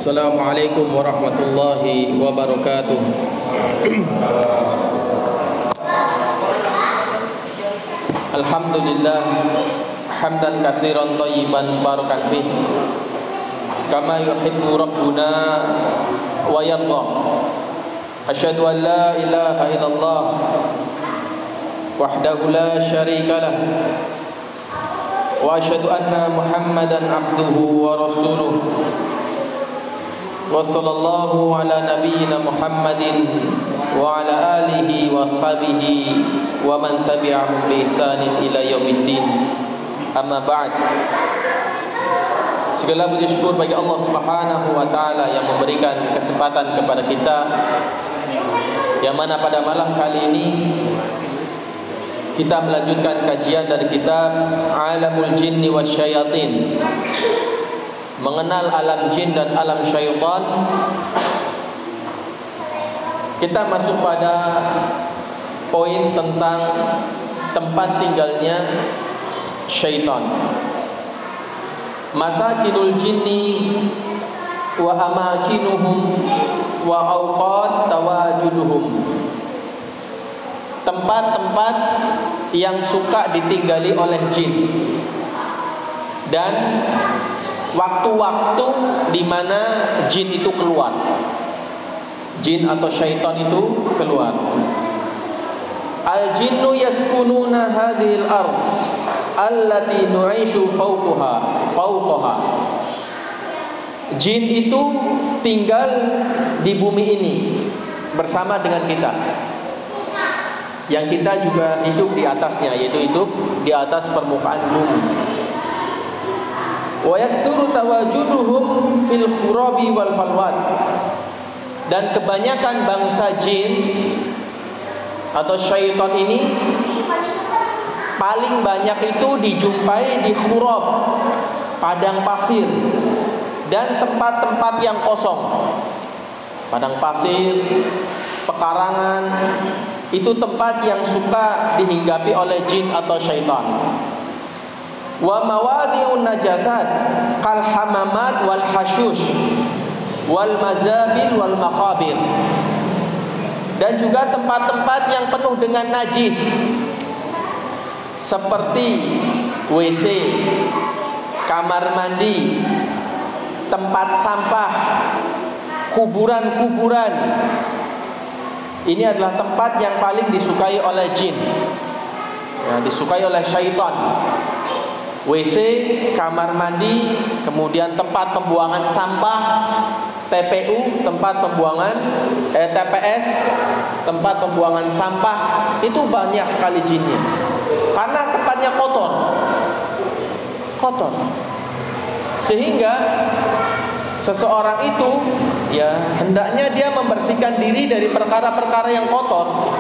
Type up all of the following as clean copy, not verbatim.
Assalamualaikum warahmatullahi wabarakatuh. Alhamdulillah hamdan katsiran thayyiban barakan fih kama yuhibbu rabbuna wa yarda. Asyhadu an la ilaha illallah wahdahu la syarika lah wa asyhadu anna Muhammadan abduhu wa rasuluh. Wa sallallahu ala nabiyyina Muhammadin wa ala alihi wa ashabihi wa man tabi'ahum bi ihsanin ila yaumiddin. Amma ba'd. Segala puji syukur bagi Allah Subhanahu wa taala yang memberikan kesempatan kepada kita, yang mana pada malam kali ini kita melanjutkan kajian dari kitab Alamul Jinni Wasyayatin, mengenal alam jin dan alam syaitan. Kita masuk pada poin tentang tempat tinggalnya syaitan. Masakinul jinni wa amakinuhum wa awqat tawajuduhum. Tempat-tempat yang suka ditinggali oleh jin dan waktu-waktu di mana jin itu keluar. Jin atau syaitan itu keluar. Al-jinnu yaskununa hadhil ard allati nu'ishu fawqaha. Jin itu tinggal di bumi ini bersama dengan kita, yang kita juga hidup di atasnya, yaitu hidup di atas permukaan bumi. Wa yaktsuru tawajuduhum fil khurabi wal falwat. Dan kebanyakan bangsa jin atau syaitan ini paling banyak itu dijumpai di khurab, padang pasir, dan tempat-tempat yang kosong. Padang pasir, pekarangan, itu tempat yang suka dihinggapi oleh jin atau syaitan. Wa mawadi'un najasat kal hamamat wal hashush wal mazabil wal maqabir. Dan juga tempat-tempat yang penuh dengan najis, seperti WC, kamar mandi, tempat sampah, kuburan-kuburan. Ini adalah tempat yang paling disukai oleh jin, ya, disukai oleh syaitan. WC, kamar mandi, kemudian tempat pembuangan sampah, TPU, tempat pembuangan TPS, tempat pembuangan sampah, itu banyak sekali jinnya. Karena tempatnya kotor. Sehingga seseorang itu, ya, hendaknya dia membersihkan diri dari perkara-perkara yang kotor,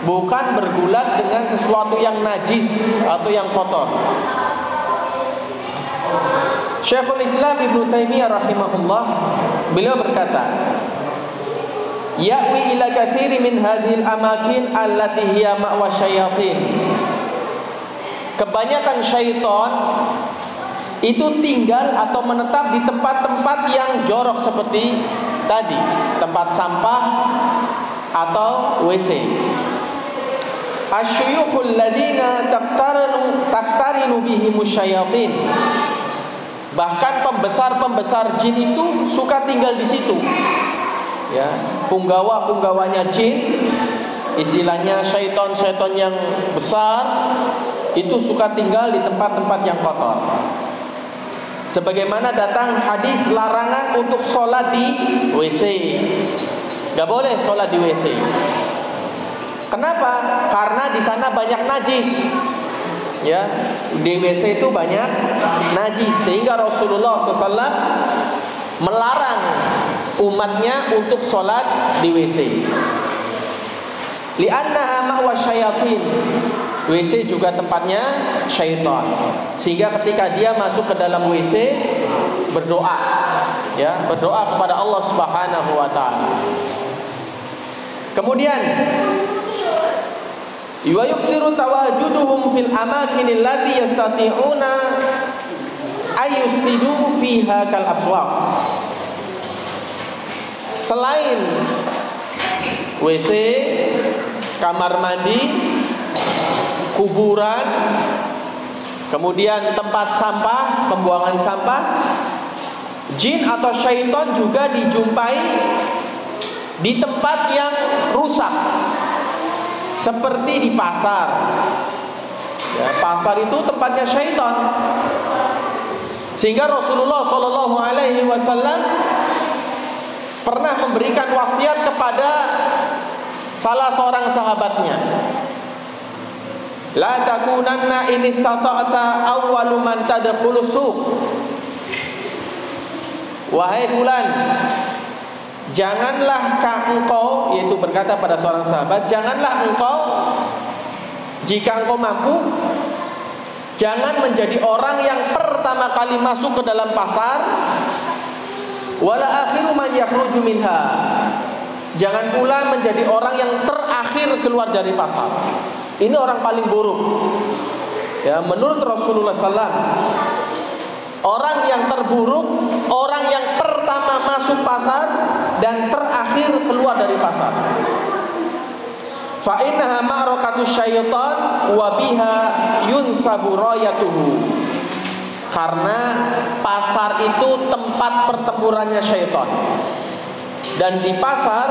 bukan bergulat dengan sesuatu yang najis atau yang kotor. Syekhul Islam Ibnu Taimiyah rahimahullah, beliau berkata, ya'wi ila katsiri min hadhil amakin allati hiya ma'wa syayatin. Kebanyakan syaitan itu tinggal atau menetap di tempat-tempat yang jorok seperti tadi, tempat sampah atau WC. Asyuyukhul ladina taqtarinu bihimus syayatin. Bahkan pembesar-pembesar jin itu suka tinggal di situ. Ya, punggawa-punggawanya jin, istilahnya syaitan-syaitan yang besar, itu suka tinggal di tempat-tempat yang kotor. Sebagaimana datang hadis larangan untuk sholat di WC. Gak boleh sholat di WC. Kenapa? Karena di sana banyak najis. Ya, di WC itu banyak najis, sehingga Rasulullah SAW melarang umatnya untuk sholat di WC. Li'annaha ma'wa syayatin. WC juga tempatnya syaitan. Sehingga ketika dia masuk ke dalam WC, berdoa, ya, berdoa kepada Allah Subhanahu wa taala. Kemudian wa yuksiru tawajuduhum fil amakin allati yastati'una ayusidu fiha kal aswaq. selain WC, kamar mandi, kuburan, kemudian tempat sampah, pembuangan sampah, jin atau syaitan juga dijumpai di tempat yang rusak, seperti di pasar. Ya, pasar itu tempatnya syaitan. Sehingga Rasulullah Shallallahu Alaihi Wasallam pernah memberikan wasiat kepada salah seorang sahabatnya, la takunanna in istata'ta awwalu man tadkhulu suq. Wahai fulan, janganlah engkau, yaitu berkata pada seorang sahabat, janganlah engkau, jika engkau mampu, jangan menjadi orang yang pertama kali masuk ke dalam pasar, wala akhiru man yakhruju minha. Jangan pula menjadi orang yang terakhir keluar dari pasar. Ini orang paling buruk. Ya, menurut Rasulullah SAW, orang yang terburuk, orang yang pertama masuk pasar dan terakhir keluar dari pasar. Fa innaha ma'rakatus syaitan wa biha yunsabu rayatuhu. Karena pasar itu tempat pertempurannya syaitan. Dan di pasar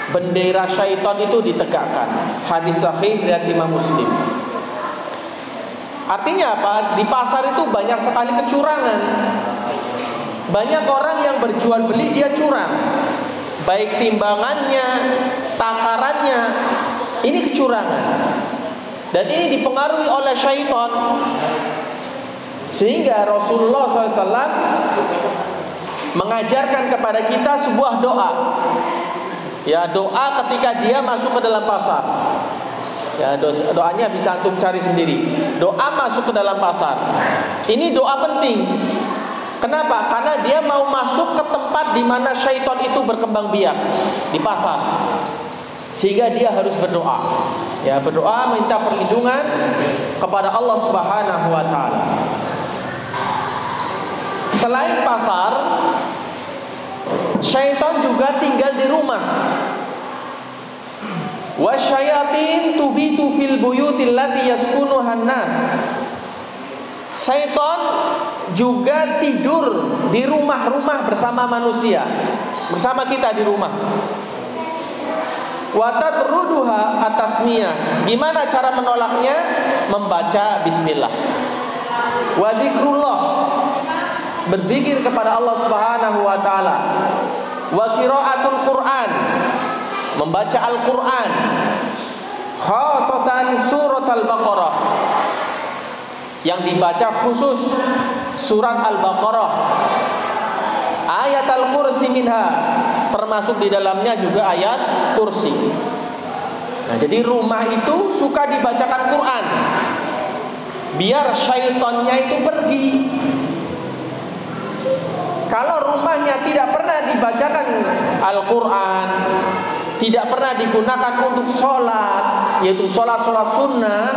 bendera syaitan itu ditegakkan. Hadis sahih riwayat Imam Muslim. Artinya apa? Di pasar itu banyak sekali kecurangan. Banyak orang yang berjual beli dia curang. Baik timbangannya, takarannya, ini kecurangan. Dan ini dipengaruhi oleh syaitan. Sehingga Rasulullah SAW mengajarkan kepada kita sebuah doa. Ya, doa ketika dia masuk ke dalam pasar. Ya, doanya bisa antum cari sendiri. Doa masuk ke dalam pasar. Ini doa penting. Kenapa? Karena dia mau masuk ke tempat di mana syaitan itu berkembang biak, di pasar. Sehingga dia harus berdoa. Ya, berdoa minta perlindungan kepada Allah Subhanahu wa taala. Selain pasar, syaitan juga tinggal di rumah. Wasyayatin tubitu fil buyutil lati yaskunuhan nas. Syaitan juga tidur di rumah-rumah bersama manusia, bersama kita di rumah. Wa tadruduha atasmiyah. Gimana cara menolaknya? Membaca bismillah. Wa dzikrullah, berzikir kepada Allah Subhanahu wa taala. Wa qiraatul Quran, membaca Al-Quran, khasatan surat Al-Baqarah, yang dibaca khusus surat Al-Baqarah, ayat Al-Kursi minha, termasuk di dalamnya juga ayat kursi. Nah, jadi rumah itu suka dibacakan Quran, biar syaitannya itu pergi. Kalau rumahnya tidak pernah dibacakan Al-Quran, tidak pernah digunakan untuk sholat, yaitu sholat-sholat sunnah,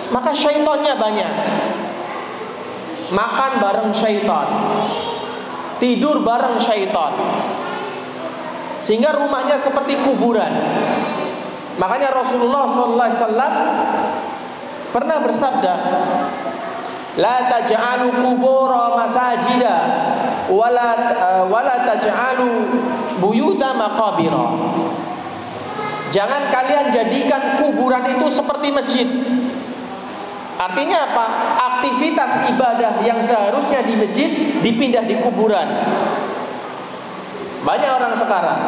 maka syaitannya banyak. Makan bareng syaitan, tidur bareng syaitan, sehingga rumahnya seperti kuburan. Makanya Rasulullah SAW pernah bersabda, la taj'alu qubura masajida wala taj'alu buyuta maqabira. Jangan kalian jadikan kuburan itu seperti masjid. Artinya apa? Aktivitas ibadah yang seharusnya di masjid dipindah di kuburan. Banyak orang sekarang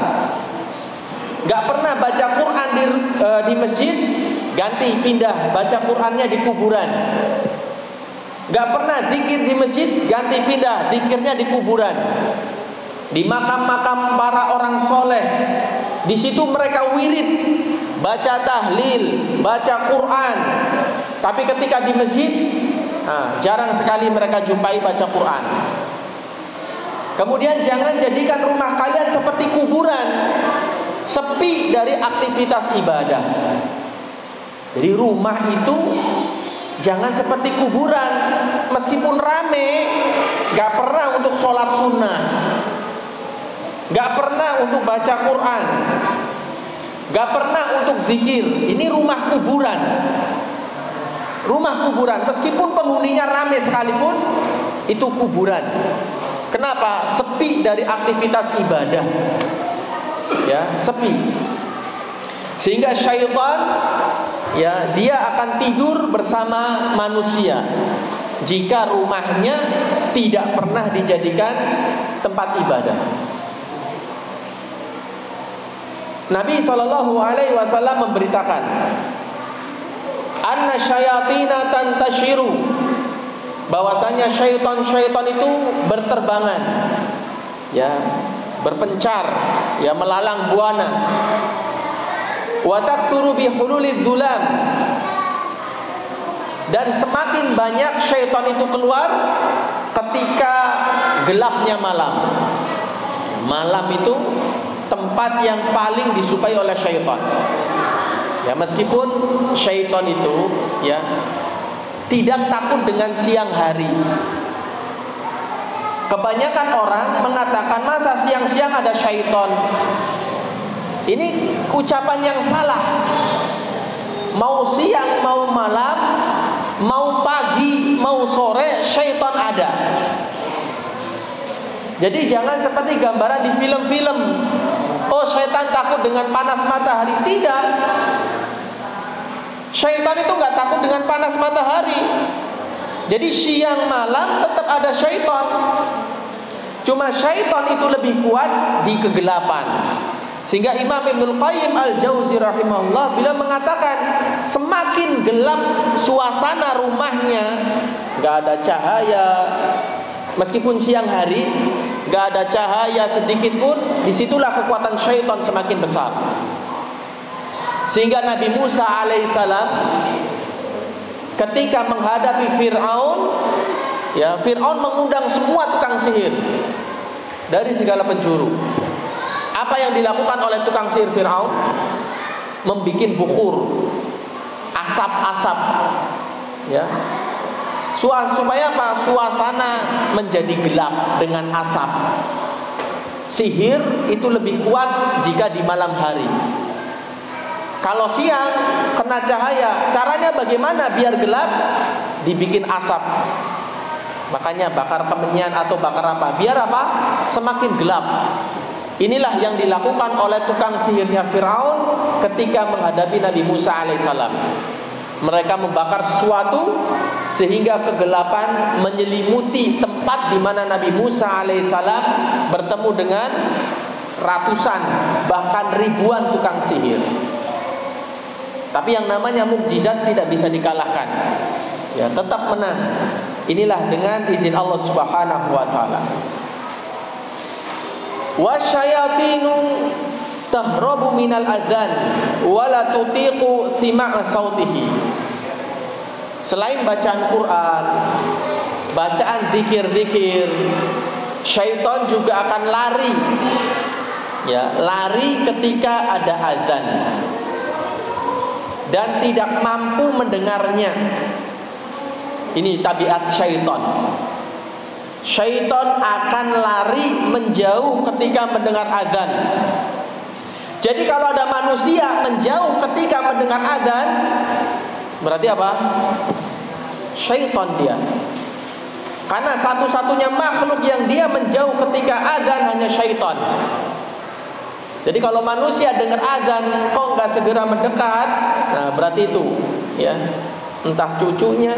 gak pernah baca Quran di masjid, ganti pindah baca Qurannya di kuburan. Gak pernah zikir di masjid, ganti pindah zikirnya di kuburan. Di makam-makam para orang soleh, di situ mereka wirid, baca tahlil, baca Quran. Tapi ketika di masjid, jarang sekali mereka jumpai baca Quran. Kemudian jangan jadikan rumah kalian seperti kuburan, sepi dari aktivitas ibadah. Jadi rumah itu jangan seperti kuburan. Meskipun rame, gak pernah untuk sholat sunnah, Gak pernah untuk baca Quran, gak pernah untuk zikir. Ini rumah kuburan. Rumah kuburan, meskipun penghuninya ramai sekalipun, itu kuburan. Kenapa? Sepi dari aktivitas ibadah. Ya, sepi. Sehingga syaitan, ya, dia akan tidur bersama manusia jika rumahnya tidak pernah dijadikan tempat ibadah. Nabi SAW memberitakan, anna syayatina tantashiru, bahwasanya syaitan-syaitan itu berterbangan, ya, berpencar, ya, melalang buana. Wa taktsuru bi hululidz zulam, dan semakin banyak syaitan itu keluar ketika gelapnya malam. Malam itu tempat yang paling disukai oleh syaitan. Ya, meskipun syaitan itu, ya, tidak takut dengan siang hari. Kebanyakan orang mengatakan, masa siang-siang ada syaitan? Ini ucapan yang salah. Mau siang, mau malam, mau pagi, mau sore, syaitan ada. Jadi jangan seperti gambaran di film-film. Oh, syaitan takut dengan panas matahari. Tidak. Syaitan itu gak takut dengan panas matahari. Jadi siang malam tetap ada syaitan. Cuma syaitan itu lebih kuat di kegelapan. Sehingga Imam Ibnul Qayyim Al-Jauzi rahimahullah bila mengatakan, semakin gelap suasana rumahnya, gak ada cahaya, meskipun siang hari gak ada cahaya sedikit pun, disitulah kekuatan syaitan semakin besar. Sehingga Nabi Musa alaihissalam ketika menghadapi Fir'aun, ya, Fir'aun mengundang semua tukang sihir dari segala penjuru. Apa yang dilakukan oleh tukang sihir Fir'aun? Membikin bukhur, asap-asap, ya, supaya apa? Suasana menjadi gelap dengan asap. Sihir itu lebih kuat jika di malam hari. Kalau siang kena cahaya, caranya bagaimana biar gelap? Dibikin asap. Makanya bakar kemenyan atau bakar apa? Biar apa? Semakin gelap. Inilah yang dilakukan oleh tukang sihirnya Fir'aun ketika menghadapi Nabi Musa alaihissalam. Mereka membakar sesuatu sehingga kegelapan menyelimuti tempat di mana Nabi Musa alaihissalam bertemu dengan ratusan bahkan ribuan tukang sihir. Tapi yang namanya mukjizat tidak bisa dikalahkan. Ya, tetap menang. Inilah dengan izin Allah Subhanahu wa taala. Wasyayatinu tahrabu minal adzan wala tutiqu sima'a sautihi. Selain bacaan Quran, bacaan zikir-zikir, syaitan juga akan lari. Ya, lari ketika ada azan dan tidak mampu mendengarnya. Ini tabiat syaitan. Syaitan akan lari menjauh ketika mendengar azan. Jadi kalau ada manusia menjauh ketika mendengar azan, berarti apa? Syaitan dia. Karena satu-satunya makhluk yang dia menjauh ketika azan hanya syaitan. Jadi kalau manusia dengar azan kok nggak segera mendekat, nah berarti itu, ya, entah cucunya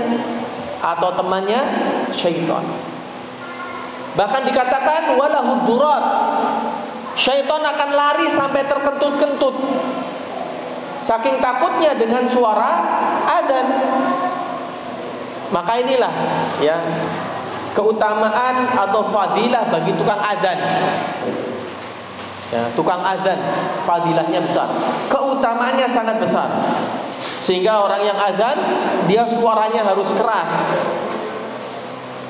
atau temannya syaitan. Bahkan dikatakan walahud durat, syaitan akan lari sampai terkentut-kentut saking takutnya dengan suara adzan. Maka inilah, ya, keutamaan atau fadilah bagi tukang adzan. Ya, tukang adzan fadilahnya besar, keutamaannya sangat besar. Sehingga orang yang adzan dia suaranya harus keras.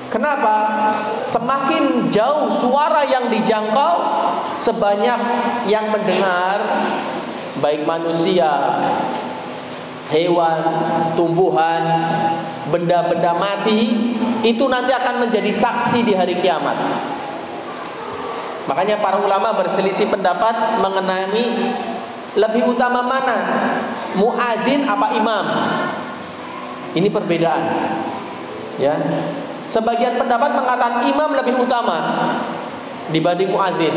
Kenapa? Semakin jauh suara yang dijangkau, sebanyak yang mendengar, baik manusia, hewan, tumbuhan, benda-benda mati, itu nanti akan menjadi saksi di hari kiamat. Makanya para ulama berselisih pendapat mengenai lebih utama mana, muadzin apa imam. Ini perbedaan. Ya. Sebagian pendapat mengatakan imam lebih utama dibanding muadzin.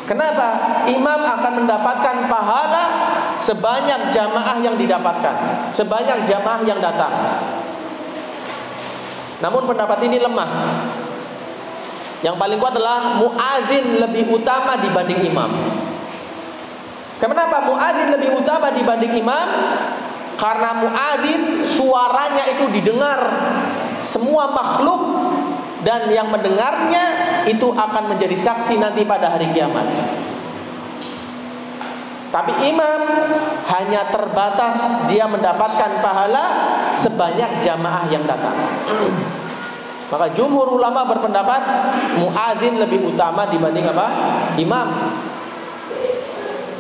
Kenapa? Imam akan mendapatkan pahala sebanyak jamaah yang didapatkan, sebanyak jamaah yang datang. Namun pendapat ini lemah. Yang paling kuat adalah muadzin lebih utama dibanding imam. Kenapa muadzin lebih utama dibanding imam? Karena muadzin suaranya itu didengar semua makhluk, dan yang mendengarnya itu akan menjadi saksi nanti pada hari kiamat. Tapi imam hanya terbatas dia mendapatkan pahala sebanyak jamaah yang datang. Maka jumhur ulama berpendapat muadzin lebih utama dibanding apa? Imam.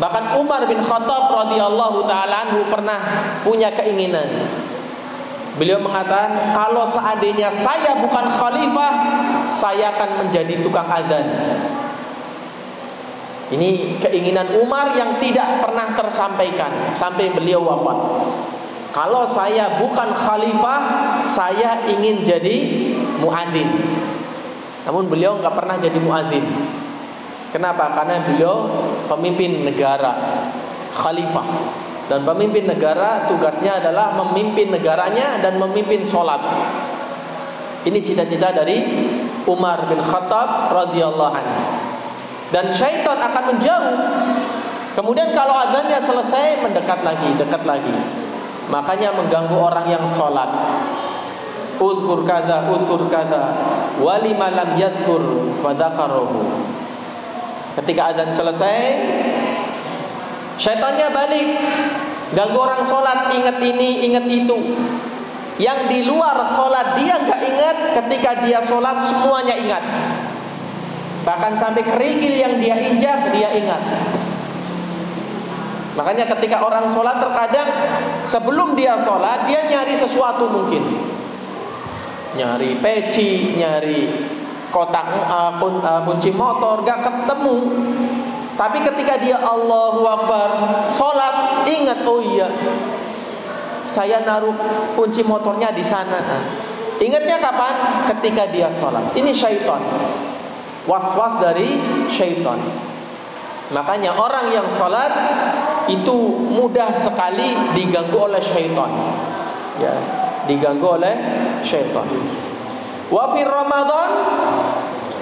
Bahkan Umar bin Khattab radhiyallahu taala anhu pernah punya keinginan. Beliau mengatakan, kalau seandainya saya bukan khalifah, saya akan menjadi tukang adzan. Ini keinginan Umar yang tidak pernah tersampaikan sampai beliau wafat. Kalau saya bukan khalifah, saya ingin jadi muadzin. Namun beliau nggak pernah jadi muadzin. Kenapa? Karena beliau pemimpin negara, khalifah. Dan pemimpin negara tugasnya adalah memimpin negaranya dan memimpin sholat. Ini cita-cita dari Umar bin Khattab radhiyallahu anhu. Dan syaitan akan menjauh. Kemudian kalau adzannya selesai, mendekat lagi, dekat lagi. Makanya mengganggu orang yang sholat. Uzkur kaza, walima lam yadkur fadzakarahu. Ketika adzan selesai, syaitannya balik, ganggu orang sholat, ingat ini, ingat itu. Yang di luar sholat dia nggak ingat, ketika dia sholat semuanya ingat. Bahkan sampai kerikil yang dia injak dia ingat. Makanya ketika orang sholat terkadang sebelum dia sholat dia nyari sesuatu mungkin, nyari peci, nyari kotak kunci motor, gak ketemu. Tapi ketika dia Allahu Akbar sholat, ingat, oh iya, saya naruh kunci motornya di sana. Ingatnya kapan? Ketika dia sholat. Ini syaitan, was-was dari syaitan. Makanya orang yang sholat itu mudah sekali diganggu oleh syaitan. Ya, diganggu oleh syaitan. Wa fi Ramadan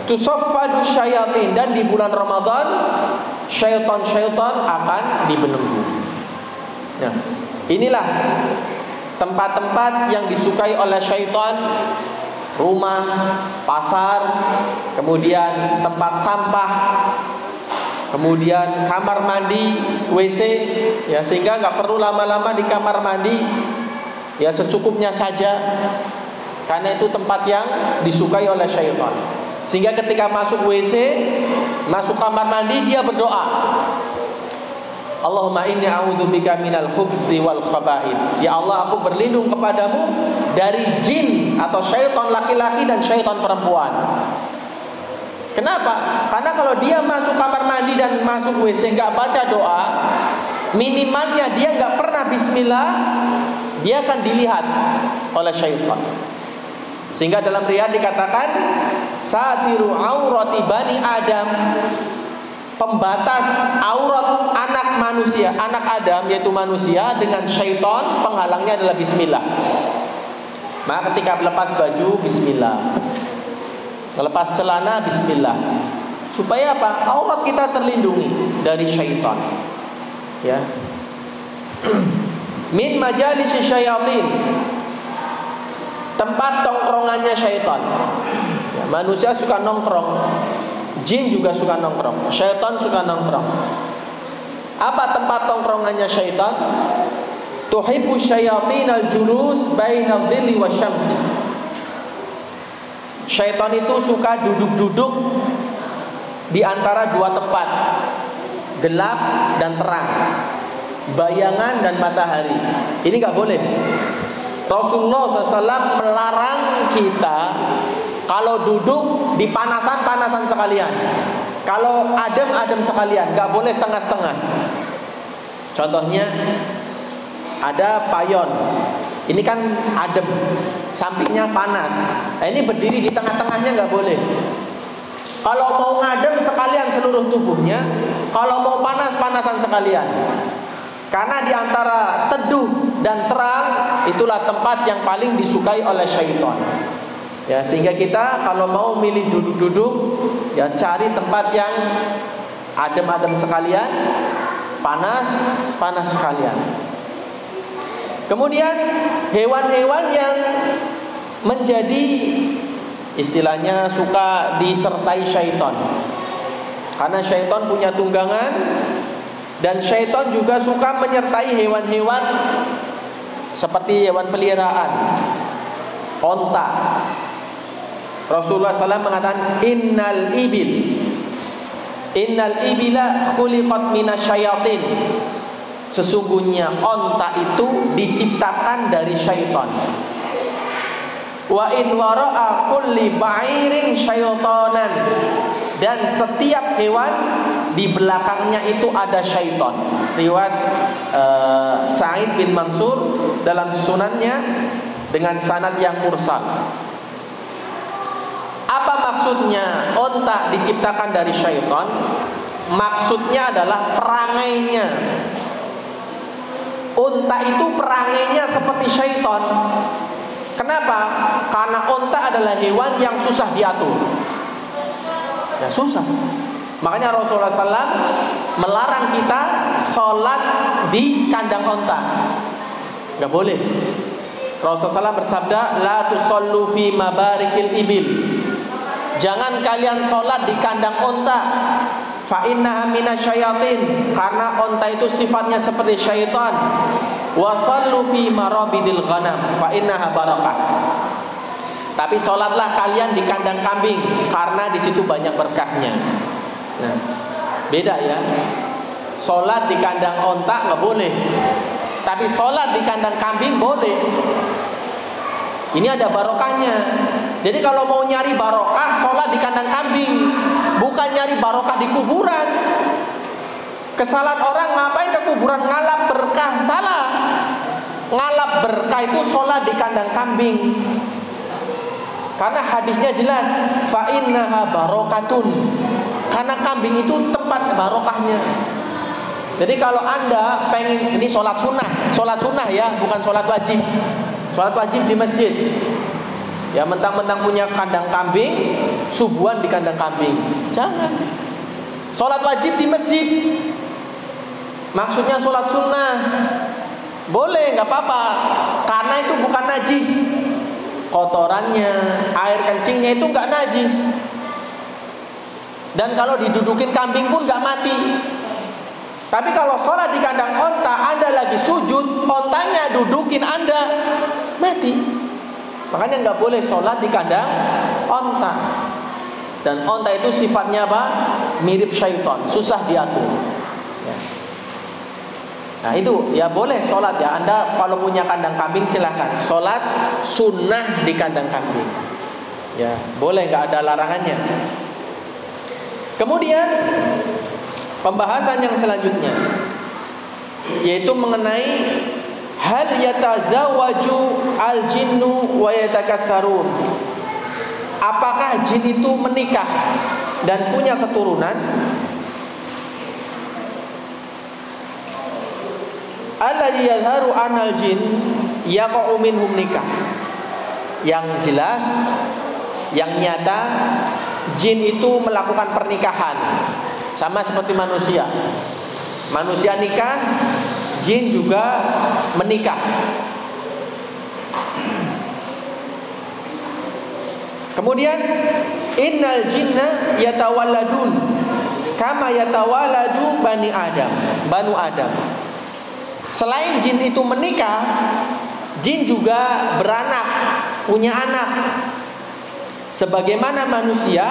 tusaffadu syayatin, dan di bulan Ramadan syaitan-syaitan akan dibelenggu. Nah, inilah tempat-tempat yang disukai oleh syaitan: rumah, pasar, kemudian tempat sampah, kemudian kamar mandi, WC, ya, sehingga nggak perlu lama-lama di kamar mandi, ya secukupnya saja, karena itu tempat yang disukai oleh syaitan. Sehingga ketika masuk WC, masuk kamar mandi, dia berdoa, Allahumma inni a'udzubika minal khubzi wal khaba'ith. Ya Allah, aku berlindung kepadamu dari jin atau syaitan laki-laki dan syaitan perempuan. Kenapa? Karena kalau dia masuk kamar mandi dan masuk WC nggak baca doa, minimalnya dia nggak pernah bismillah, dia akan dilihat oleh syaitan. Sehingga dalam riwayat dikatakan satiru aurati bani Adam, pembatas aurat anak manusia, anak Adam yaitu manusia dengan syaitan, penghalangnya adalah bismillah. Maka ketika lepas baju, bismillah. Lepas celana, bismillah. Supaya apa? Aurat kita terlindungi dari syaitan. Ya. Min majalisi syayatin, tempat tongkrongannya syaitan. Ya, manusia suka nongkrong, jin juga suka nongkrong, syaitan suka nongkrong. Apa tempat tongkrongannya syaitan? Tuhibbu syayatin al-julus baina dhilli wasyamsi. Syaitan itu suka duduk-duduk di antara dua tempat, gelap dan terang, bayangan dan matahari. Ini gak boleh. Rasulullah SAW melarang kita kalau duduk di panasan-panasan sekalian. Kalau adem sekalian, nggak boleh setengah-setengah. Contohnya ada payon, ini kan adem, sampingnya panas. Nah, ini berdiri di tengah-tengahnya nggak boleh. Kalau mau ngadem sekalian seluruh tubuhnya, kalau mau panas-panasan sekalian. Karena di antara teduh dan terang itulah tempat yang paling disukai oleh syaitan. Ya, sehingga kita kalau mau milih duduk-duduk, ya cari tempat yang adem-adem sekalian, panas sekalian. Kemudian hewan-hewan yang menjadi istilahnya suka disertai syaitan. Karena syaitan punya tunggangan, dan syaitan juga suka menyertai hewan-hewan seperti hewan peliharaan, onta. Rasulullah SAW mengatakan innal ibila khuliqat minasyayatin. Sesungguhnya onta itu diciptakan dari syaitan. Wa in wara'a kulli ba'irin syaitanan. Dan setiap hewan di belakangnya itu ada syaitan. Riwayat Sa'id bin Mansur dalam sunannya dengan sanad yang mursal. Apa maksudnya onta diciptakan dari syaitan? Maksudnya adalah perangainya. Onta itu perangainya seperti syaitan. Kenapa? Karena onta adalah hewan yang susah diatur. Ya susah. Makanya Rasulullah SAW melarang kita sholat di kandang onta. Gak boleh. Rasulullah SAW bersabda, la tusallu fi mabarikil ibil. Jangan kalian sholat di kandang onta. Fa innaha minasyayatin. Karena onta itu sifatnya seperti syaitan. Wa sallu fi marabidil ghanam. Fa innaha barakah. Tapi sholatlah kalian di kandang kambing, karena di situ banyak berkahnya. Nah, beda ya. Sholat di kandang onta nggak boleh, tapi sholat di kandang kambing boleh. Ini ada barokahnya. Jadi kalau mau nyari barokah, sholat di kandang kambing, bukan nyari barokah di kuburan. Kesalahan orang ngapain ke kuburan ngalap berkah? Salah. Ngalap berkah itu sholat di kandang kambing. Karena hadisnya jelas, fa innaha barokatun. Karena kambing itu tempat barokahnya. Jadi kalau Anda pengen, ini sholat sunnah ya, bukan sholat wajib. Sholat wajib di masjid. Ya mentang-mentang punya kandang kambing, subuhan di kandang kambing. Jangan. Sholat wajib di masjid. Maksudnya sholat sunnah. Boleh, nggak apa-apa. Karena itu bukan najis. Kotorannya, air kencingnya itu nggak najis. Dan kalau didudukin kambing pun nggak mati. Tapi kalau sholat di kandang onta, Anda lagi sujud, ontanya dudukin Anda, mati. Makanya nggak boleh sholat di kandang onta. Dan onta itu sifatnya apa? Mirip syaitan, susah diatur. Nah itu ya boleh sholat ya. Anda kalau punya kandang kambing silahkan sholat sunnah di kandang kambing. Ya boleh, nggak ada larangannya. Kemudian pembahasan yang selanjutnya yaitu mengenai hal yatazawwaju al-jinnu wa yatakatsarun. Apakah jin itu menikah dan punya keturunan? Alladzi yadharu anal jin yaqa'u minhum nikah. Yang jelas, yang nyata, jin itu melakukan pernikahan sama seperti manusia. Manusia nikah, jin juga menikah. Kemudian innal jinna yatawalladun kama yatawalladu bani Adam, banu Adam. Selain jin itu menikah, jin juga beranak, punya anak. Sebagaimana manusia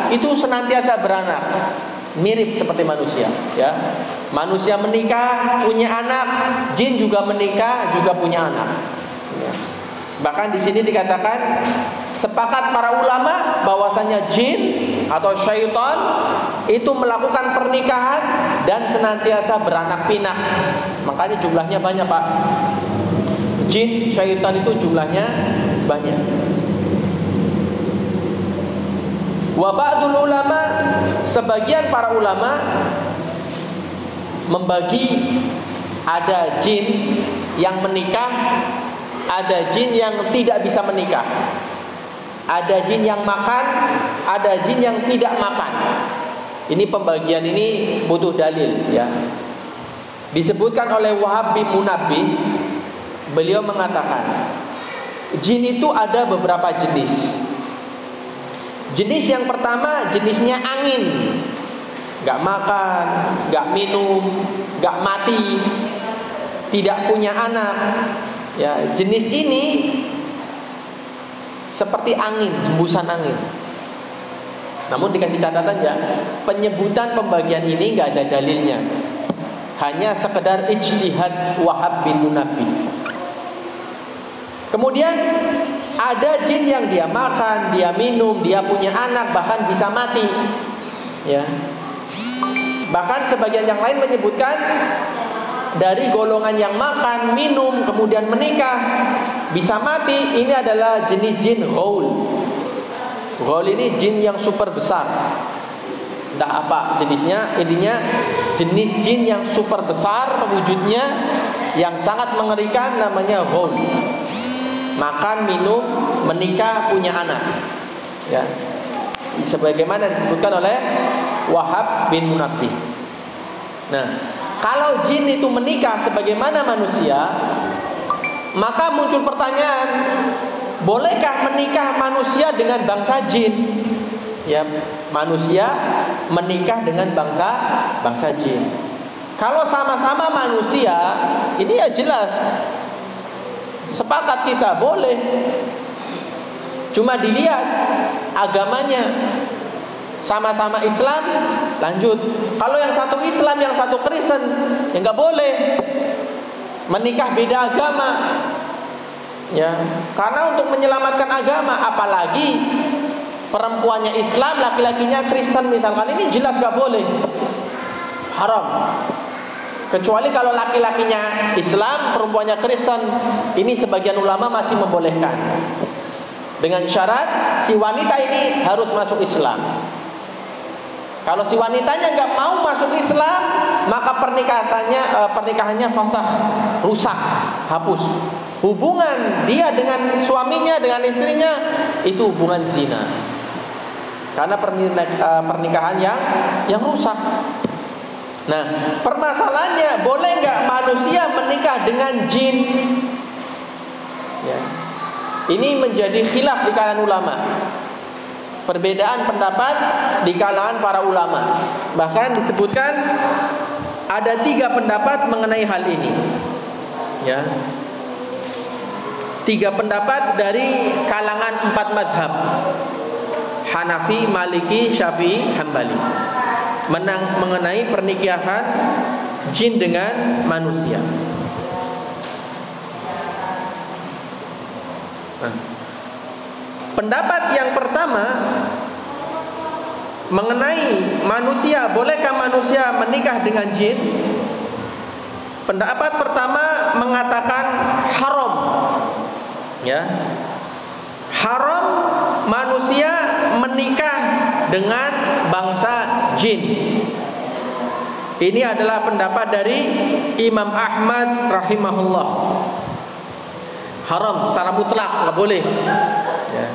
itu senantiasa beranak, mirip seperti manusia, ya. Manusia menikah, punya anak, jin juga menikah, juga punya anak. Ya. Bahkan di sini dikatakan Sepakat para ulama bahwasanya jin atau syaitan itu melakukan pernikahan dan senantiasa beranak pinak. Makanya jumlahnya banyak, Pak. Jin, syaitan itu jumlahnya banyak. Wa ba'dul ulama, sebagian para ulama membagi ada jin yang menikah, ada jin yang tidak bisa menikah. Ada jin yang makan, ada jin yang tidak makan. Ini pembagian ini butuh dalil, ya. Disebutkan oleh Wahab bin Munabbih, beliau mengatakan jin itu ada beberapa jenis. Jenis yang pertama jenisnya angin, gak makan, gak minum, gak mati, tidak punya anak. Ya, jenis ini seperti angin, hembusan angin. Namun dikasih catatan ya, penyebutan pembagian ini gak ada dalilnya, hanya sekedar ijtihad Wahab bin Munabbih. Kemudian ada jin yang dia makan, dia minum, dia punya anak, bahkan bisa mati. Ya. Bahkan sebagian yang lain menyebutkan dari golongan yang makan, minum, kemudian menikah, bisa mati, ini adalah jenis jin ghaul. Ghaul ini jin yang super besar. Tidak apa jenisnya, intinya jenis jin yang super besar wujudnya, yang sangat mengerikan, namanya ghaul. Makan, minum, menikah, punya anak. Ya. Sebagaimana disebutkan oleh Wahab bin Munabbih. Nah, kalau jin itu menikah sebagaimana manusia, maka muncul pertanyaan, bolehkah menikah manusia dengan bangsa jin? Ya, manusia menikah dengan bangsa jin. Kalau sama-sama manusia, ini ya jelas sepakat kita boleh. Cuma dilihat agamanya. Sama-sama Islam, lanjut. Kalau yang satu Islam, yang satu Kristen, ya nggak boleh menikah beda agama. Ya, karena untuk menyelamatkan agama, apalagi perempuannya Islam, laki-lakinya Kristen misalkan, ini jelas nggak boleh, haram. Kecuali kalau laki-lakinya Islam, perempuannya Kristen, ini sebagian ulama masih membolehkan. Dengan syarat si wanita ini harus masuk Islam. Kalau si wanitanya nggak mau masuk Islam, maka pernikahannya fasah, rusak, hapus. Hubungan dia dengan suaminya, dengan istrinya, itu hubungan zina. Karena pernikahan yang rusak. Nah, permasalahannya, boleh nggak manusia menikah dengan jin? Ya. Ini menjadi khilaf di kalangan ulama. Perbedaan pendapat di kalangan para ulama. Bahkan disebutkan ada 3 pendapat mengenai hal ini. Ya. 3 pendapat dari kalangan 4 mazhab: Hanafi, Maliki, Syafi'i, Hambali, mengenai pernikahan jin dengan manusia. Nah, pendapat yang pertama mengenai manusia, bolehkah manusia menikah dengan jin? Pendapat pertama mengatakan haram. Ya. Haram manusia menikah dengan bangsa jin. Ini adalah pendapat dari Imam Ahmad rahimahullah. Haram secara mutlak, nggak boleh. Ya.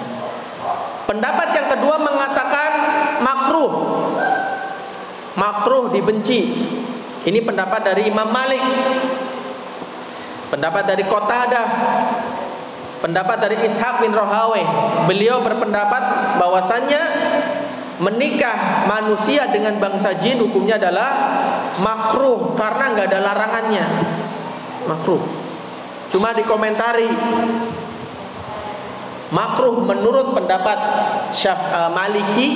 Pendapat yang kedua mengatakan makruh. Makruh, dibenci. Ini pendapat dari Imam Malik. Pendapat dari Qatadah. Pendapat dari Ishaq bin Rahawayh. Beliau berpendapat bahwasannya menikah manusia dengan bangsa jin hukumnya adalah makruh karena nggak ada larangannya. Makruh. Cuma dikomentari, makruh menurut pendapat Maliki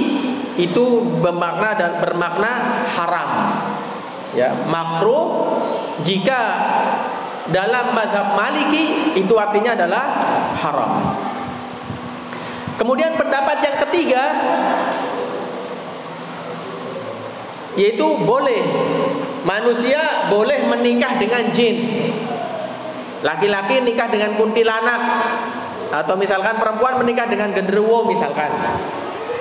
itu bermakna haram. Ya, makruh jika dalam mazhab Maliki itu artinya adalah haram. Kemudian pendapat yang ketiga, yaitu manusia boleh menikah dengan jin. Laki-laki nikah dengan kuntilanak, atau misalkan perempuan menikah dengan genderuwo misalkan.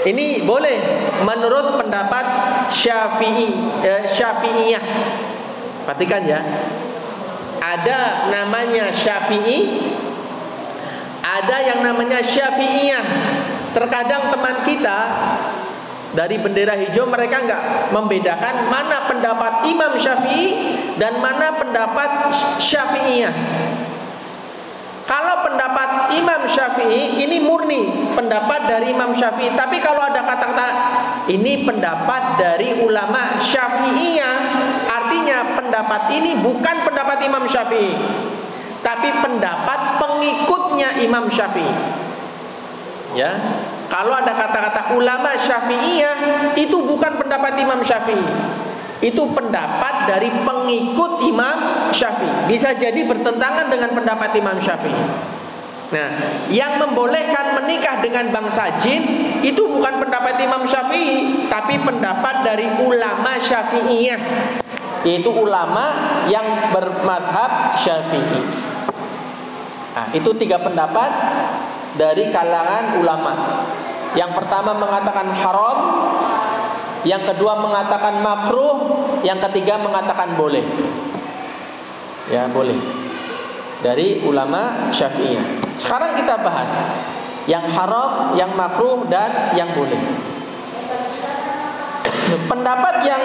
Ini boleh menurut pendapat Syafi'iyah. Perhatikan ya. Ada namanya Syafi'i, ada yang namanya Syafi'iyah. Terkadang teman kita dari bendera hijau, mereka enggak membedakan mana pendapat Imam Syafi'i dan mana pendapat Syafi'iyah. Kalau pendapat Imam Syafi'i ini murni pendapat dari Imam Syafi'i. Tapi kalau ada kata-kata ini pendapat dari ulama Syafi'iyah, artinya pendapat ini bukan pendapat Imam Syafi'i, tapi pendapat pengikutnya Imam Syafi'i. Ya, kalau ada kata-kata ulama Syafi'iyah, itu bukan pendapat Imam Syafi'i, itu pendapat dari pengikut Imam Syafi'i. Bisa jadi bertentangan dengan pendapat Imam Syafi'i. Nah, yang membolehkan menikah dengan bangsa jin itu bukan pendapat Imam Syafi'i, tapi pendapat dari ulama Syafi'iyah, yaitu ulama yang bermadhab Syafi'i. Nah, itu 3 pendapat dari kalangan ulama. Yang pertama mengatakan haram, yang kedua mengatakan makruh, yang ketiga mengatakan boleh. Ya, boleh. Dari ulama Syafi'iyah. Sekarang kita bahas yang haram, yang makruh, dan yang boleh. Pendapat yang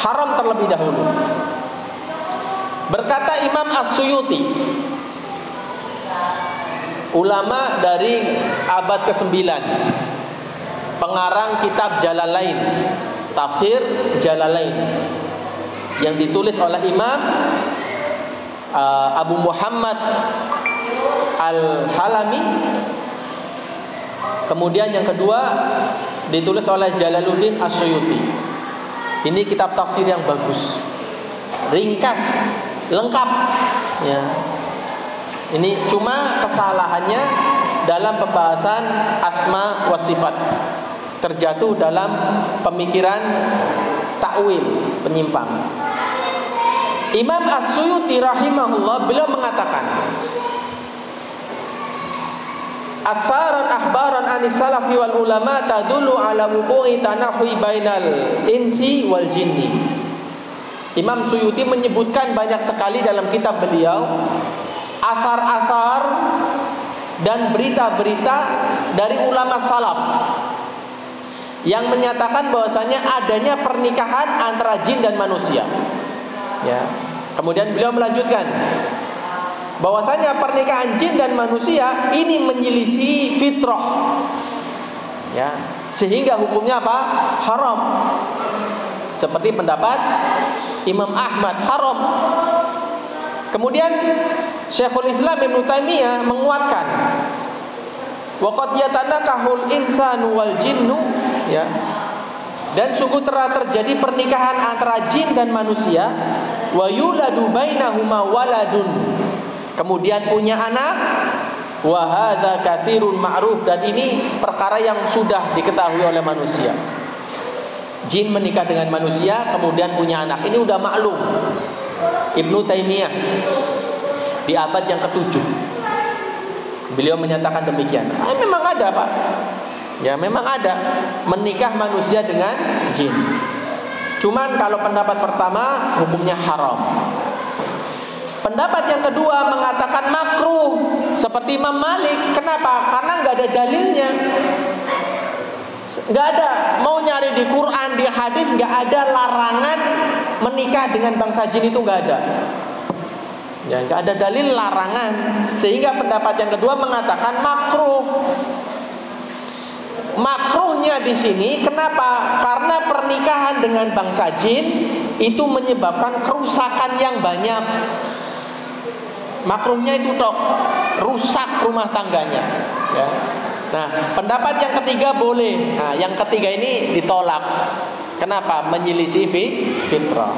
haram terlebih dahulu. Berkata Imam As-Suyuti, ulama dari abad ke-9, pengarang kitab Jalalain, tafsir Jalalain, yang ditulis oleh Imam Abu Muhammad Al-Halami. Kemudian yang kedua ditulis oleh Jalaluddin As-Suyuti. Ini kitab tafsir yang bagus, ringkas, lengkap ya. Ini cuma kesalahannya dalam pembahasan asma wa sifat, terjatuh dalam pemikiran takwil, penyimpang. Imam As-Suyuti rahimahullah, beliau mengatakan, Atharan ahbaran anis salafi wal ulama tadullu ala wuqu'i tanahui bainal insi wal jinni. Imam Suyuti menyebutkan banyak sekali dalam kitab beliau asar-asar dan berita-berita dari ulama salaf yang menyatakan bahwasanya adanya pernikahan antara jin dan manusia. Ya. Kemudian beliau melanjutkan bahwasanya pernikahan jin dan manusia ini menyelisih fitrah. Ya, sehingga hukumnya apa? Haram. Seperti pendapat Imam Ahmad, haram. Kemudian Syekhul Islam Ibnu Taimiyah menguatkan, waqad yatanakahul insanu wal jinnu, ya. Dan sungguh telah terjadi pernikahan antara jin dan manusia, wa yuladu bainahuma waladun, kemudian punya anak, wa hadza katsirun ma'ruf, dan ini perkara yang sudah diketahui oleh manusia. Jin menikah dengan manusia kemudian punya anak, ini udah maklum. Ibnu Taimiyah di abad yang ke-7 beliau menyatakan demikian. Memang ada, Pak. Ya, memang ada menikah manusia dengan jin. Cuman kalau pendapat pertama hukumnya haram. Pendapat yang kedua mengatakan makruh, seperti Imam Malik. Kenapa? Karena nggak ada dalilnya. Nggak ada. Mau nyari di Quran, di hadis, nggak ada larangan menikah dengan bangsa jin, itu nggak ada. Ya, nggak ada dalil larangan. Sehingga pendapat yang kedua mengatakan makruh. Makruhnya di sini kenapa? Karena pernikahan dengan bangsa jin itu menyebabkan kerusakan yang banyak. Makruhnya itu dok, rusak rumah tangganya. Ya. Nah, pendapat yang ketiga boleh. Nah, yang ketiga ini ditolak. Kenapa? Menyelisih fitrah.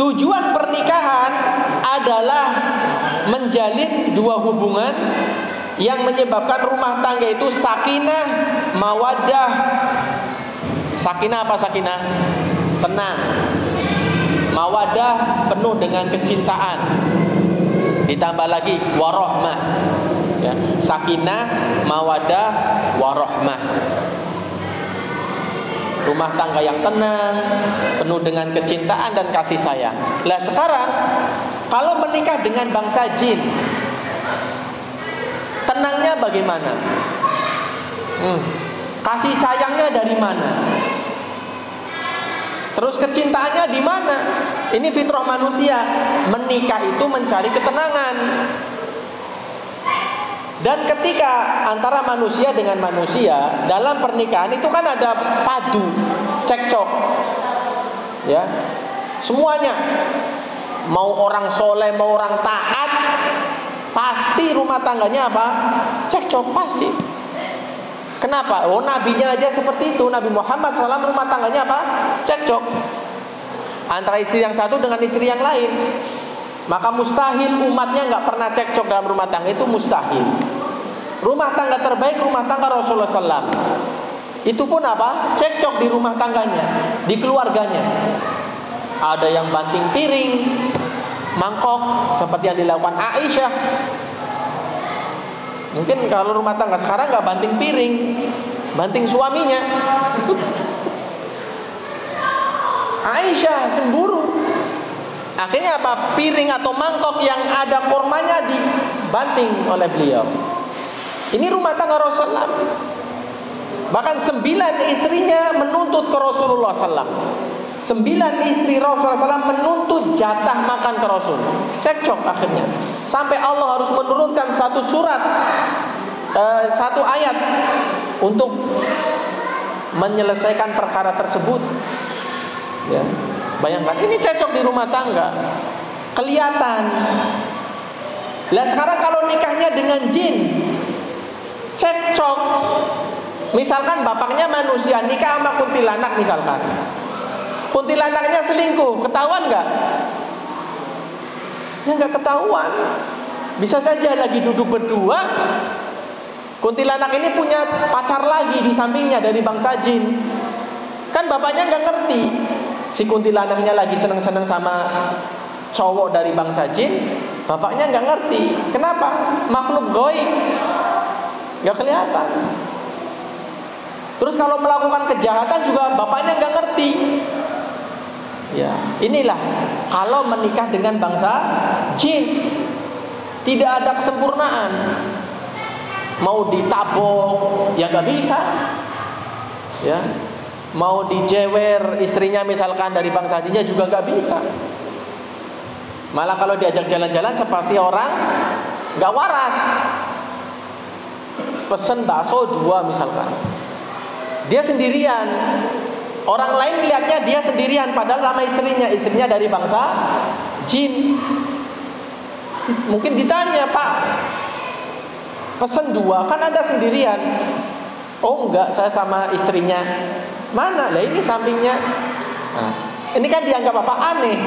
Tujuan pernikahan adalah menjalin dua hubungan yang menyebabkan rumah tangga itu sakinah, mawaddah. Sakinah apa sakinah? Tenang. Mawaddah penuh dengan kecintaan. Ditambah lagi warahmah. Ya, sakinah, mawaddah, warahmah. Rumah tangga yang tenang, penuh dengan kecintaan dan kasih sayang. Lah sekarang kalau menikah dengan bangsa jin, tenangnya bagaimana? Kasih sayangnya dari mana? Terus kecintaannya di mana? Ini fitrah manusia. Menikah itu mencari ketenangan. Dan ketika antara manusia dengan manusia dalam pernikahan itu kan ada padu, cekcok, ya, semuanya. Mau orang soleh, mau orang taat, pasti rumah tangganya apa? Cekcok pasti. Kenapa? Oh, nabinya aja seperti itu. Nabi Muhammad SAW rumah tangganya apa? Cekcok antara istri yang satu dengan istri yang lain. Maka mustahil umatnya nggak pernah cekcok dalam rumah tangga, itu mustahil. Rumah tangga terbaik rumah tangga Rasulullah SAW. Itu pun apa? Cekcok di rumah tangganya, di keluarganya. Ada yang banting piring, mangkok seperti yang dilakukan Aisyah. Mungkin kalau rumah tangga sekarang nggak banting piring, banting suaminya. Aisyah cemburu. Akhirnya apa? Piring atau mangkok yang ada kormanya dibanting oleh beliau. Ini rumah tangga Rasulullah. Bahkan 9 istrinya menuntut ke Rasulullah SAW. 9 istri Rasulullah SAW menuntut jatah makan ke Rasul. Cekcok akhirnya. Sampai Allah harus menurunkan satu surat, satu ayat untuk menyelesaikan perkara tersebut. Ya. Bayangkan, ini cekcok di rumah tangga, kelihatan. Lah sekarang kalau nikahnya dengan jin, cekcok. Misalkan bapaknya manusia nikah sama kuntilanak misalkan. Kuntilanaknya selingkuh, ketahuan nggak? Ya nggak ketahuan. Bisa saja lagi duduk berdua, kuntilanak ini punya pacar lagi di sampingnya dari bangsa jin. Kan bapaknya nggak ngerti. Si kuntilanaknya lagi seneng-seneng sama cowok dari bangsa jin, bapaknya nggak ngerti. Kenapa? Makhluk gaib, nggak kelihatan. Terus kalau melakukan kejahatan juga bapaknya nggak ngerti. Ya, inilah kalau menikah dengan bangsa jin, tidak ada kesempurnaan. Mau ditabok, ya nggak bisa. Ya. Mau dijewer istrinya misalkan dari bangsa jinnya juga gak bisa. Malah kalau diajak jalan-jalan seperti orang gak waras. Pesen bakso 2 misalkan, dia sendirian. Orang lain lihatnya dia sendirian, padahal sama istrinya dari bangsa jin. Mungkin ditanya, Pak, pesen 2, kan Anda sendirian. Oh enggak, saya sama istrinya. Mana? Lah ini sampingnya. Nah, ini kan dianggap apa? Aneh.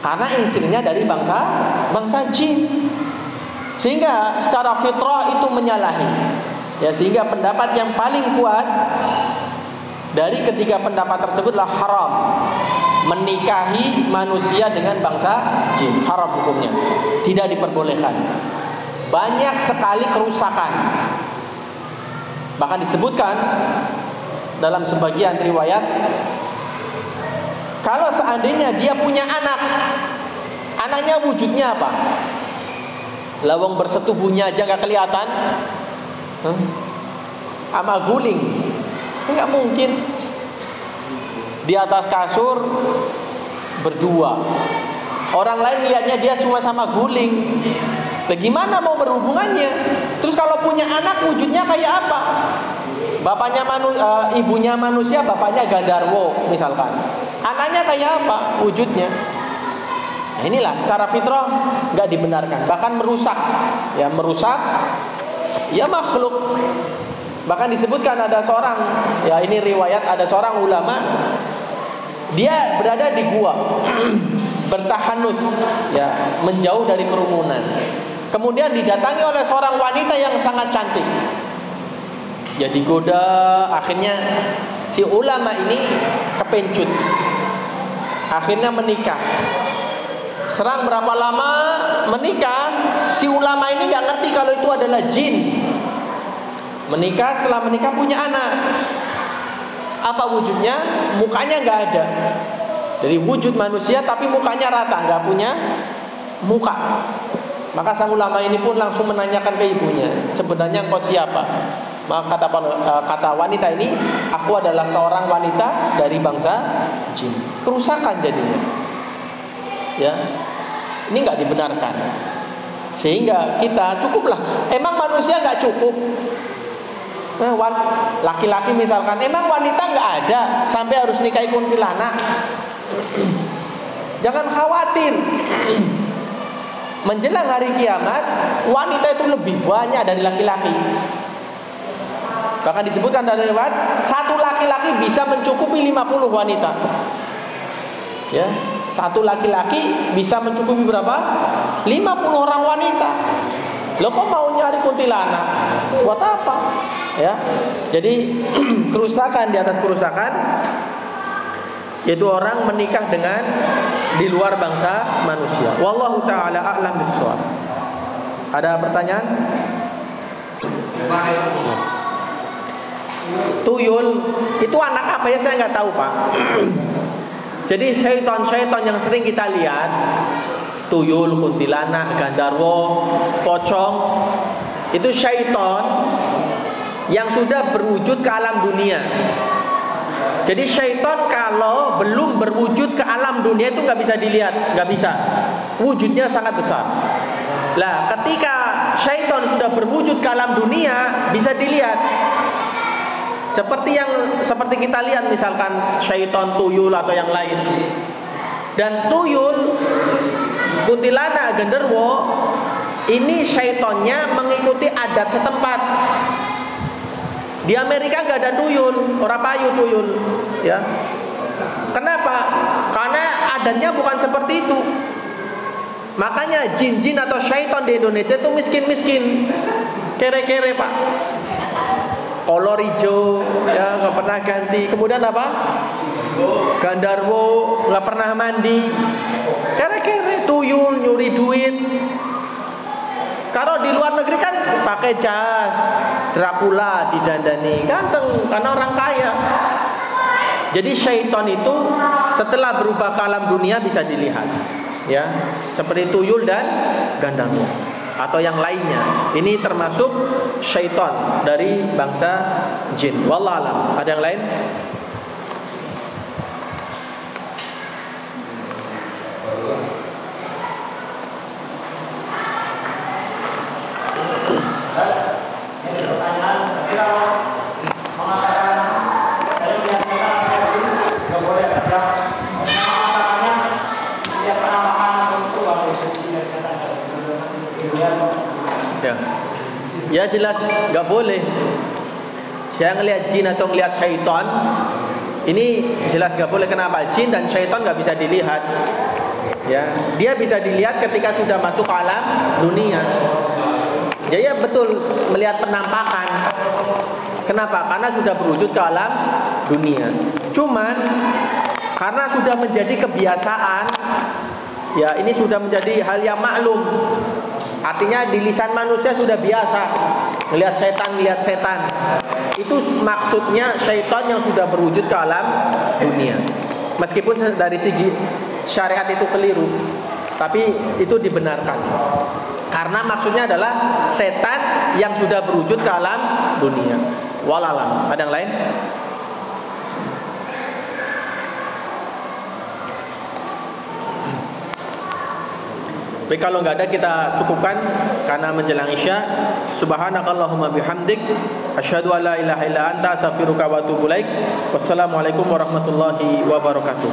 Karena istrinya dari bangsa jin. Sehingga secara fitrah itu menyalahi. Ya, sehingga pendapat yang paling kuat dari ketiga pendapat tersebutlah haram menikahi manusia dengan bangsa jin. Haram hukumnya. Tidak diperbolehkan. Banyak sekali kerusakan. Bahkan disebutkan dalam sebagian riwayat, kalau seandainya dia punya anak, anaknya wujudnya apa? Lawang bersetubuhnya aja gak kelihatan, sama guling, nggak mungkin. Di atas kasur berdua, orang lain lihatnya dia cuma sama guling. Bagaimana mau berhubungannya? Terus kalau punya anak wujudnya kayak apa? Bapaknya ibunya manusia, bapaknya Gandarwo misalkan. Anaknya kayak apa wujudnya? Nah, inilah secara fitrah nggak dibenarkan, bahkan merusak. Ya merusak, ya makhluk. Bahkan disebutkan ada seorang, ya ini riwayat, ada seorang ulama, dia berada di gua, bertahanut, ya menjauh dari kerumunan. kemudian didatangi oleh seorang wanita yang sangat cantik. Ya digoda, akhirnya si ulama ini kepencut. Akhirnya menikah. Serang berapa lama menikah, si ulama ini gak ngerti kalau itu adalah jin. Menikah, setelah menikah punya anak. Apa wujudnya? Mukanya gak ada. Jadi wujud manusia tapi mukanya rata, gak punya muka. Maka sang ulama ini pun langsung menanyakan ke ibunya, sebenarnya engkau siapa? Maka kata wanita ini, aku adalah seorang wanita dari bangsa jin. Kerusakan jadinya. Ya, ini nggak dibenarkan. Sehingga kita cukuplah. Emang manusia nggak cukup? Nah, laki-laki misalkan, emang wanita nggak ada sampai harus nikahi kuntilanak? Jangan khawatir. Menjelang hari kiamat, wanita itu lebih banyak dari laki-laki. Bahkan disebutkan dari riwayat, satu laki-laki bisa mencukupi 50 wanita. Ya, satu laki-laki bisa mencukupi berapa? 50 orang wanita. Lo kok mau nyari kuntilanak? Buat apa? Ya. Jadi kerusakan di atas kerusakan, yaitu orang menikah dengan di luar bangsa manusia. Wallahu taala a'lam bissawab. Ada pertanyaan? Tuyul itu anak apa ya, saya nggak tahu Pak. Jadi syaitan-syaitan yang sering kita lihat, tuyul, kuntilanak, gandarwo, pocong, itu syaitan yang sudah berwujud ke alam dunia. Jadi syaitan kalau belum berwujud ke alam dunia itu nggak bisa dilihat, nggak bisa. Wujudnya sangat besar. Lah, ketika syaitan sudah berwujud ke alam dunia, bisa dilihat. Seperti kita lihat misalkan syaitan tuyul atau yang lain. Dan tuyul, kuntilanak, genderuwo, ini syaitannya mengikuti adat setempat. Di Amerika nggak ada tuyul, orang payu tuyul, ya. Kenapa? Karena adatnya bukan seperti itu. Makanya jin-jin atau syaitan di Indonesia itu miskin-miskin, kere-kere Pak. Kolor hijau, ya nggak pernah ganti. Kemudian apa? Gandarwo, nggak pernah mandi. Kere-kere, tuyul, nyuri duit. Kalau di luar negeri kan pakai jas, Dracula didandani, ganteng karena orang kaya. Jadi syaitan itu setelah berubah ke alam dunia bisa dilihat, ya, seperti tuyul dan gandarwo atau yang lainnya. Ini termasuk syaitan dari bangsa jin. Wallahu alam. Ada yang lain? Ya jelas nggak boleh. Saya ngelihat jin atau ngelihat syaitan, ini jelas nggak boleh. Kenapa? Jin dan syaitan nggak bisa dilihat. Ya, dia bisa dilihat ketika sudah masuk ke alam dunia. Ya betul, melihat penampakan. Kenapa? Karena sudah berwujud ke alam dunia. Cuman karena sudah menjadi kebiasaan, ya ini sudah menjadi hal yang maklum. Artinya di lisan manusia sudah biasa melihat setan. Itu maksudnya syaitan yang sudah berwujud ke alam dunia. Meskipun dari segi syariat itu keliru, tapi itu dibenarkan. Karena maksudnya adalah setan yang sudah berwujud ke alam dunia. Walalam. Ada yang lain? Baik, kalau nggak ada kita cukupkan karena menjelang Isya. Subhanakallahumma bihamdik, asyhadu an la ilaha illa anta, astaghfiruka wa atubu ilaik. Wassalamualaikum warahmatullahi wabarakatuh.